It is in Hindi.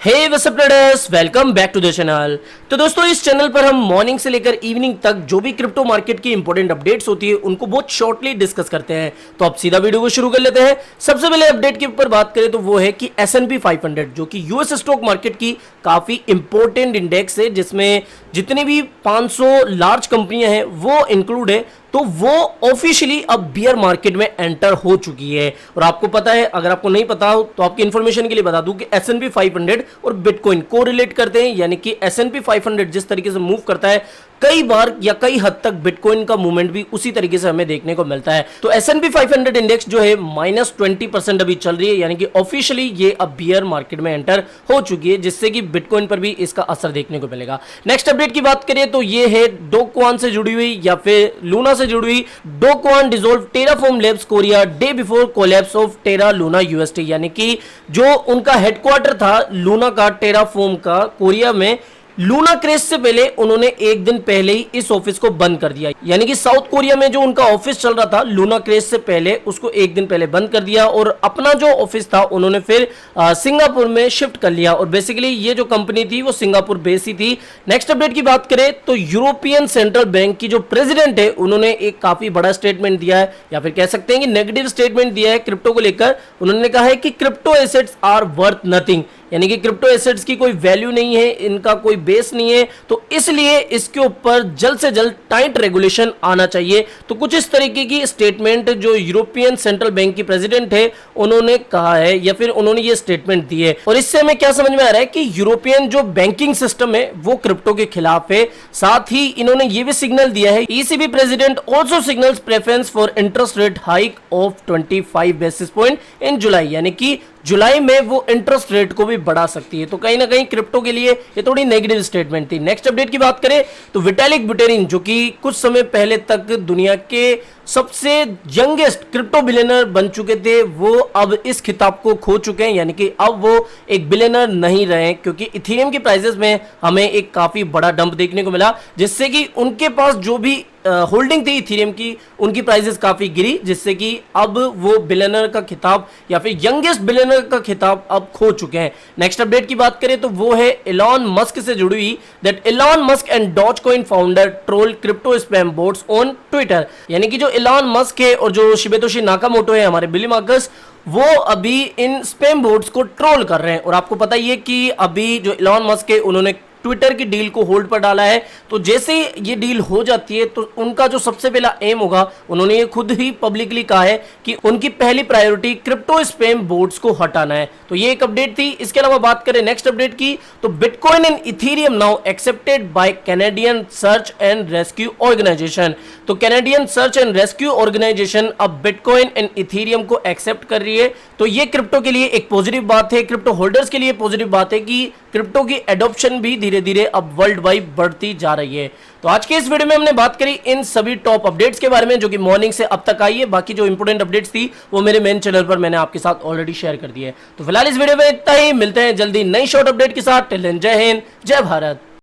Hey what's up traders, welcome back to the channel. तो दोस्तों, इस चैनल पर हम मॉर्निंग से लेकर इवनिंग तक जो भी क्रिप्टो मार्केट की इंपॉर्टेंट अपडेट्स होती है उनको बहुत शॉर्टली डिस्कस करते हैं। तो अब सीधा वीडियो को शुरू कर लेते हैं। सबसे पहले अपडेट के ऊपर बात करें तो वो है कि S&P 500 जो कि यूएस स्टॉक मार्केट की काफी इंपॉर्टेंट इंडेक्स है, जिसमें जितनी भी 500 लार्ज कंपनियां हैं वो इंक्लूड है। तो वो ऑफिशियली अब बियर मार्केट में एंटर हो चुकी है। और आपको पता है, अगर आपको नहीं पता हो तो आपकी इंफॉर्मेशन के लिए बता दूं कि S&P 500 और बिटकॉइन को रिलेट करते हैं, यानी कि S&P 500 जिस तरीके से मूव करता है, कई बार या कई हद तक बिटकॉइन का मूवमेंट भी उसी तरीके से हमें देखने को मिलता है। तो S&P 500 इंडेक्स जो है -20% अभी चल रही है, यानी कि ऑफिशियली ये अब बियर मार्केट में एंटर हो चुकी है, जिससे कि बिटकॉइन पर भी इसका असर देखने को मिलेगा। नेक्स्ट अपडेट की बात करें तो ये है डो क्वान से जुड़ी हुई या फिर लूना से जुड़ी हुई। Do Kwon dissolve Terraform Labs Korea day before collapse of Terra Luna UST, यानी कि जो उनका हेडक्वार्टर था लूना का, टेराफॉर्म का कोरिया में, लूना क्रेश से पहले उन्होंने एक दिन पहले ही इस ऑफिस को बंद कर दिया। यानी कि साउथ कोरिया में जो उनका ऑफिस चल रहा था लूना क्रेश से पहले, उसको एक दिन पहले बंद कर दिया और अपना जो ऑफिस था उन्होंने फिर सिंगापुर में शिफ्ट कर लिया। और बेसिकली ये जो कंपनी थी वो सिंगापुर बेस ही थी। नेक्स्ट अपडेट की बात करें तो यूरोपियन सेंट्रल बैंक की जो प्रेसिडेंट है उन्होंने एक काफी बड़ा स्टेटमेंट दिया है, या फिर कह सकते हैं कि नेगेटिव स्टेटमेंट दिया है क्रिप्टो को लेकर। उन्होंने कहा है कि crypto assets are worth nothing, यानी कि क्रिप्टो एसेट्स की कोई वैल्यू नहीं है, इनका कोई बेस नहीं है, तो इसलिए इसके ऊपर जल्द से जल्द टाइट रेगुलेशन आना चाहिए। तो कुछ इस तरीके की स्टेटमेंट जो यूरोपियन सेंट्रल बैंक की प्रेसिडेंट है उन्होंने कहा है, या फिर उन्होंने ये स्टेटमेंट दी है। और इससे हमें क्या समझ में आ रहा है कि यूरोपियन जो बैंकिंग सिस्टम है वो क्रिप्टो के खिलाफ है। साथ ही इन्होंने ये भी सिग्नल दिया है, ECB president also signals preference for interest rate hike of 25 basis point in July, यानी कि जुलाई में वो इंटरेस्ट रेट को भी बढ़ा सकती है। तो कहीं ना कहीं क्रिप्टो के लिए ये थोड़ी नेगेटिव स्टेटमेंट थी। नेक्स्ट अपडेट की बात करें तो विटालिक बुटेरिन, जो कि कुछ समय पहले तक दुनिया के सबसे यंगेस्ट क्रिप्टो बिलियनर बन चुके थे, वो अब इस खिताब को खो चुके हैं, यानी कि अब वो एक बिलियनर नहीं रहे, क्योंकि इथेरियम की प्राइसेस में हमें एक काफी बड़ा डंप देखने को मिला, जिससे कि उनके पास जो भी होल्डिंग थी इथेरियम की, उनकी प्राइसेस काफी गिरी, जिससे कि अब वो बिलियनर का खिताब या फिर यंगेस्ट बिलियनर का खिताब अब खो चुके हैं। नेक्स्ट अपडेट की बात करें तो वो है एलॉन मस्क से जुड़ी हुई, that Elon Musk and Dogecoin founder troll crypto spam boats on Twitter, यानी कि जो एलॉन मस्क है और जो शिबेतोशी नाकामोटो है, हमारे बिली मार्कस, वो अभी इन स्पैम बोट्स को ट्रोल कर रहे हैं। और आपको पता ही है कि अभी जो एलॉन मस्क है उन्होंने ट्विटर की डील को होल्ड पर डाला है। तो जैसे ये डील हो जाती है तो उनका जो सबसे पहला एम होगा, उन्होंने ये खुद ही पब्लिकली कहा है कि उनकी पहली प्रायोरिटी क्रिप्टो स्पैम बोट्स को हटाना है। तो ये एक अपडेट थी। इसके अलावा बात करें नेक्स्ट अपडेट की तो Bitcoin and Ethereum now accepted by Canadian search and rescue organisation. तो Canadian search and rescue organisation अब बिटकॉइन एंड इथेरियम को एक्सेप्ट कर रही है। तो ये क्रिप्टो के लिए एक पॉजिटिव बात है, क्रिप्टो होल्डर्स के लिए पॉजिटिव बात है कि क्रिप्टो की एडॉप्शन भी धीरे धीरे अब वर्ल्ड वाइड बढ़ती जा रही है। तो आज के इस वीडियो में हमने बात करी इन सभी टॉप अपडेट्स के बारे में जो कि मॉर्निंग से अब तक आई है। बाकी जो इंपोर्टेंट अपडेट्स थी वो मेरे मेन चैनल पर मैंने आपके साथ ऑलरेडी शेयर कर दी है। तो फिलहाल इस वीडियो में इतना ही, मिलते हैं जल्दी नई शॉर्ट अपडेट के साथ। टिल देन जय हिंद, जय भारत।